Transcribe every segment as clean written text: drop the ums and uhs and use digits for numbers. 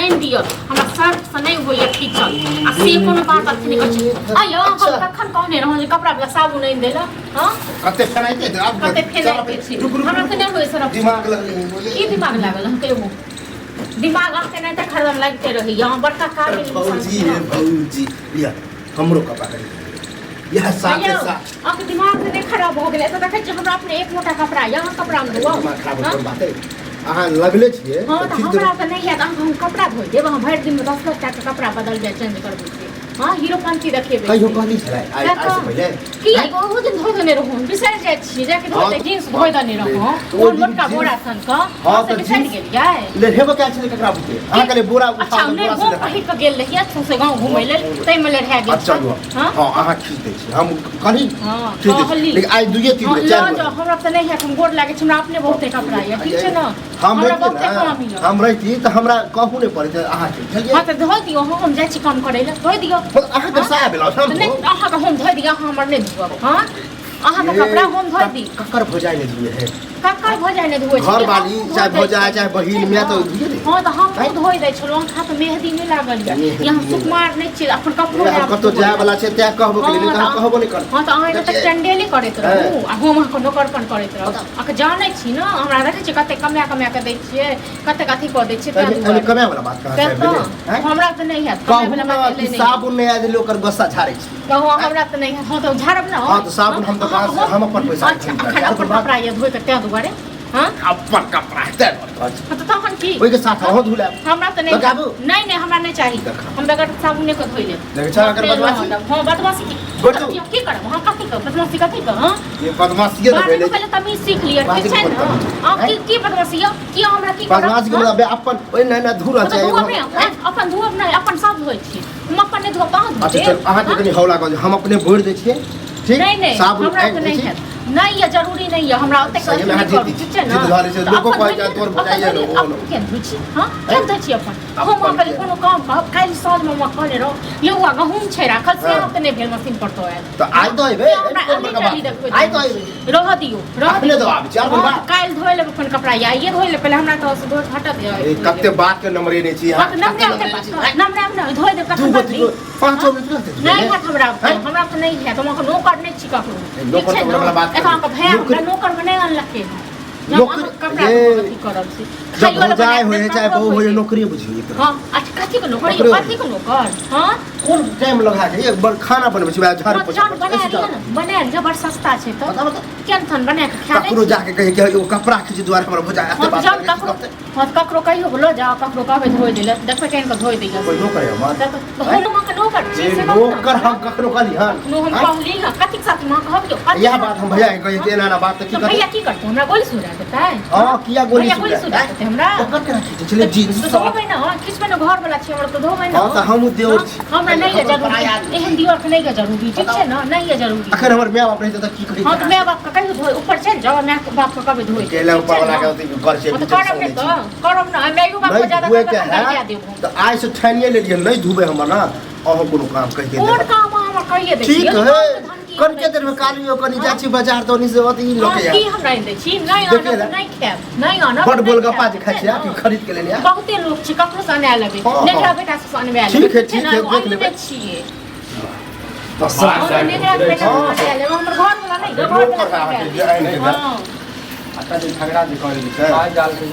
छान दियो हमरा सर्फ से नहीं होय खींचल आ से कोनो बात अथी नहीं कहै आयो हम कखन कहने रहौ जे कपड़ा वाला साबुन नहीं देला हां कते फेनाइते अब कते फेनाइते छी हमरा त नहीं होय सर्फ दिमाग लगले की दिमाग लागल हम कहियो दिमाग आके नहीं त खरदम लगते रही यहां बड़का काबिल इंसान भौजी लिया हमरो कपड़ा कर यह साथ के साथ आपके दिमाग से नहीं खराब हो गेले तो देखे छी हमरा अपने एक मोटा कपड़ा यहां कपड़ा में धोआ दिमाग खराब हो बात है अहाँ लगले छिए हां त हमरा त नहीं है हम कपड़ा धोइ देब हम भर दिन में 10 लाख का कपड़ा बदल जाए चेंज कर देते हां हीरो पंची देखेबे कहियो कहली छलै आज से पहले की वो दिन धोइ देने रहौ बिसर जाय छी जाके धोइ दे जींस धोइ देने रहौ ओ मोटका बोरा सन का हां से बिसर गेलियै ले हेबो का छलै ककरा बुते अहाँ कहले बोरा उठा अच्छा ने वो कहि के गेल रहिया से गांव घुमै ले तै में ले रह गेल हां अहाँ खींच दै छी हम कहि हां लेकिन आज दुइये तीन चार हमरा त नहीं है हम गोड़ लागे हमरा अपने बहुते कपड़ा है ठीक छै ना हमरा बहुते काम है हम रही त हमरा कहू नहीं पड़े अहाँ के हां त धोइ दियो हम जाय छी काम करे ले धोइ दियो अहाँ के साया बेला हम अहाँ के हम धोइ दियो हमर नहीं धोब हां अहाँ के कपड़ा हम धोइ दी ककर भजाय नहीं धुए है ककर भजाय नहीं धोइ घर वाली चाहे भजाय चाहे बहिन में तो धुए दे हां त हम धोइ दै छलो खा त मेहंदी नहीं लागल यहाँ सुकुमार नहीं छी अपन कपड़ा कतो जाय वाला छै त कहबो के लेकिन हम कहबो नहीं कर हां त अहाँ त चंडेली करैत रहू आ हम अहाँ नौकरपन करैत रहू अहाँ जानै छी ना हमरा देखै छी कते कमा के दै छियै कते कथि क दै छियै त कमा वाला बात कहां छै हमरा त नहीं है कमा वाला बात नहीं साबुन नहीं आदि लोग कर गस्सा झाड़ै छी कहो हमरा त नहीं है हां त झाड़ब ना हां त साबुन हम दुकान से हम अपन पैसा अपन कपड़ा ये धोइ के त्या दुआरे हां अपन कपड़ा है त तखन की ओइ के साथ हो धुला हमरा त नहीं हमरा नहीं चाहिए हम बगैर साबुन के धोइ ले देख छ अगर बदमाशी हां बदमाशी की करब हां कथि कर बदमाशी कथि कर हां ये बदमाशी तो भेले पहले तमीज सीख लिया ठीक छै ना आप की बदमाशी की हमरा की करब बदमाशी के मतलब अपन ओइ नहीं धुरा चाहिए अपन धोब नहीं अपन सब धोइ छी हम अपन नहीं धोब कहां अच्छा चल अहाँ के कनी हौला कर हम अपने भोर दे छिए ठीक नहीं साबुन हमरा त नहीं है नहीं ये जरूरी नहीं है हमरा ओते सही में ठीक है ना लोगों को क्या तोर बताइए लो क्या रुचि हां क्या दै छी अपन हम अपन कोनो काम काल साँझ में म कहने रहो यो गहूम छै राखल से आप नहीं भेल मशीन पर तो है तो आज तो आइबे आज तो आइबे रह दियो अपने तो आबे चार दिन बाद काल धोइ ले अपन कपड़ा या ये धोइ ले पहले हमरा तो से धोइ हटा दे कते बात के नंबर नहीं छी हां नंबर धोइ दे कखन बात 5 मिनट लगते नहीं है हमरा तो नहीं है तुम नौकर नहीं छी ककरो नौकर वाला बात नौकर बने अनलके नौकर जब हो जाए होए चाहे बहु होए नौकरी बुझिए हां अच्छा कथि को नौकरी कथि को नौकर हां कौन टाइम लगा के एक बार खाना बनबै छै झाड़ पोछा बना जबर सस्ता छै त केन थन बना के खा ककरो जाके कहे कि ओ कपड़ा खींच द्वार हमरा बुझा आते बात हां ककरो कहियो बोलो जा ककरो कहबे धोइ देले देखबे केन के धोइ दैया कोई नौकर है हमार हम के नौकर छी से नौकर हम ककरो कहली हां हम कहली कथि साथ मां कहबियो यह बात हम भैया कहे कि एना बात की भैया की करते हमरा गोली सुना देता है हां किया गोली सुना देते हमरा ओकर केना खींच चले जी धोबै ना किछ में घर वाला छी हमरा तो धोबै ना हां त हम देव हमरा नहीं है जरूरी एहन दिवर के नहीं है जरूरी ठीक छै ना नहीं है जरूरी अखन हमर माय बाप रहते त की कहि हां त माय बाप का कहियो धोइ ऊपर चल जाओ माय बाप का कभी धोइ केला ऊपर वाला के कर छै करब ना मायो बाप को ज्यादा कर देबो त आइ से ठानिए ले लिए नहीं धुबे हमर ना अहो कोनो काम कहि दे कोन काम हम कहिए दे ठीक है कन के देर में कालियो कनी जाची बाजार तो नहीं से होती लोके की हमरा दे छी नहीं आना नहीं खाब नहीं आना बड़ गोलगप्पा जे खाइ छी आप खरीद के ले लिया बहुते लोग छी ककरो से आने लेबे नेकरा बेटा से आने वाला ठीक है देख लेबे छिए बस नेकरा बेटा से आने हमर घर वाला नहीं घर वाला हां आता जे झगड़ा जे करे छै आ जाल के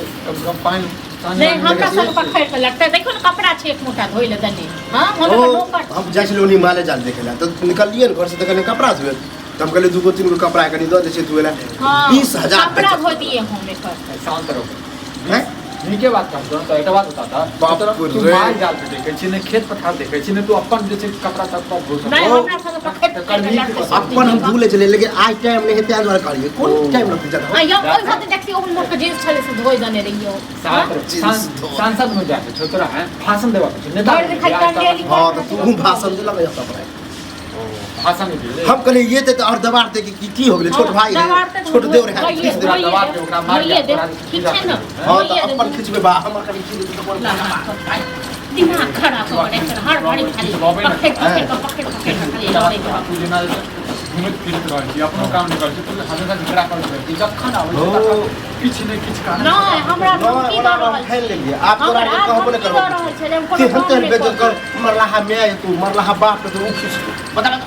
कम पानी नहीं हमरा सब पखड़ के लगता देखो ना कपड़ा छै एक मोटा धोइ ले दने हां हम जाय छलो नी माले जाल देखेला तो निकलिए घर से देखले कपड़ा धोए त हम कहले 2-3 गो कपड़ा कनी द दे छै धोएला 20000 कपड़ा धो दिए हम एकर शांत रहो हैं नीके बात कर दो तो एटा बात होता था तू माल जाल पे देखे छी ने खेत पठार देखे छी ने तू अपन जे छै कपड़ा सब पर धो नहीं हमरा सब पखड़ के अपन हम धुले चले लेकिन आज टाइम नहीं है त्यान वाला करिए कोन टाइम लगते ज्यादा या कोई बात देखती ओहन मोट के जींस छले से धोइ दने रहियो सांसद में जाके छोटरा है भाषण देवा के नेता हां तो तू भाषण दे लगे सब भाषण दे हम कहले ये ते और दबार ते की हो गेले छोट भाई है छोट देवर है किस दबार के ओकरा मार दे ठीक है ना हां तो अपन खिचबे बा हम कभी की दिमाग खराब हो गए हर घड़ी खाली पकड़ तू जना घूमत फिरत रह छी अपनो काम नहीं कर छी तू हमेशा झगड़ा कर छी जखन आवे किछ ने किछ का नहीं हमरा धमकी दऽ रहल खाइ लेलिए आप तोरा हमरा कहबो ने धमकी करबो दऽ रहल छै जे हम ते कोनो हम काम ते नहि बेइज्जत करब। कर मरला मैं तू मरला बाप तो उखिस बता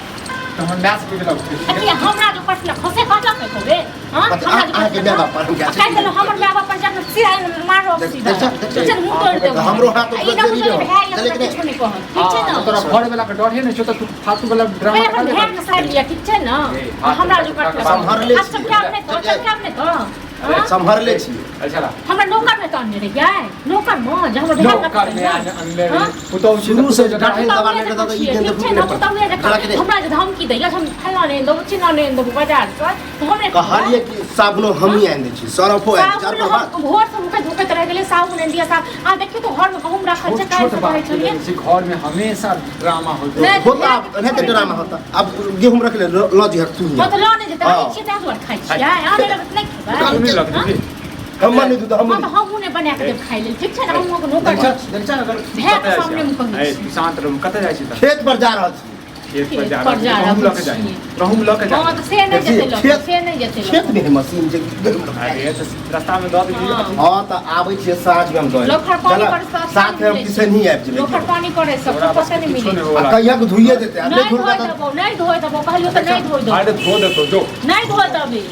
तो हम मैच के लग अरे हमरा जो पटला खसे काटा के होबे हां हमरा जो आके माय बाप हम क्या काहे देलो हमर माय बाप पर जब सिरा मारो सीधा चल मुंह तोड़ दे हमरो हाथ तो जरी दे दे चले कुछ नहीं कह ठीक छै ना तोरा घर वाला के डर है ने छो त तू फालतू वाला ड्रामा पहले अपन ध्यान से साइड लिया ठीक छै ना हमरा जो पटला संभर ले सब क्या नहीं तो सब क्या नहीं तो संभर ले छी अच्छा हमरा नौकर में कान रे क्या नौकर में जे हमर नौकर में अंदर पुतौ शुरू से जगह दबा ले तो ई गेंद फुट ले पर हमरा जे धमकी दैया हम फला नहीं दो चिन्ह नहीं दो बाजार से तो हमरे कहलिए कि साबुनो हम ही आन दै छी सरफो आन चार पर भोर से मुके धोकत रह गेले साबुन इंडिया साहब आ देखियो तो घर में गहूम रखल छै काहे से करे छलिए घर में हमेशा ड्रामा होता नहीं तो ड्रामा होता अब गेहूं रख ले ल जी तू मतलब ला नहीं जेता छी त दुआर खाइ छी आ आने लगत नहीं खेबा नहीं लगती हम नहीं दूध हम तो हम ने बना के देब खाइ लेल ठीक छै ना हम नौकर देखा अगर भैया के सामने में कहै छी शांत रहू कतै जाइ छी त खेत पर जा रहल छी खेत पर जा पर जा रहूं रहल लके जाई छी। रहूं लके जाई हां तो से नहीं जेते लोग से नहीं जेते खेत में मशीन जे अरे तो रास्ता में द दिलिए हां त आबै छी साँझ में हम दो लोखर पानी पर साथ में हम किसे नहीं आबि जेबै लोखर पानी करे सब पता नहीं मिले कहिया को धुइए देते आ नहीं धुल धोए का दबो नहीं धोए दबो कहलियो तो नहीं धोए दबो अरे धो दे तो जो नहीं धोए दबे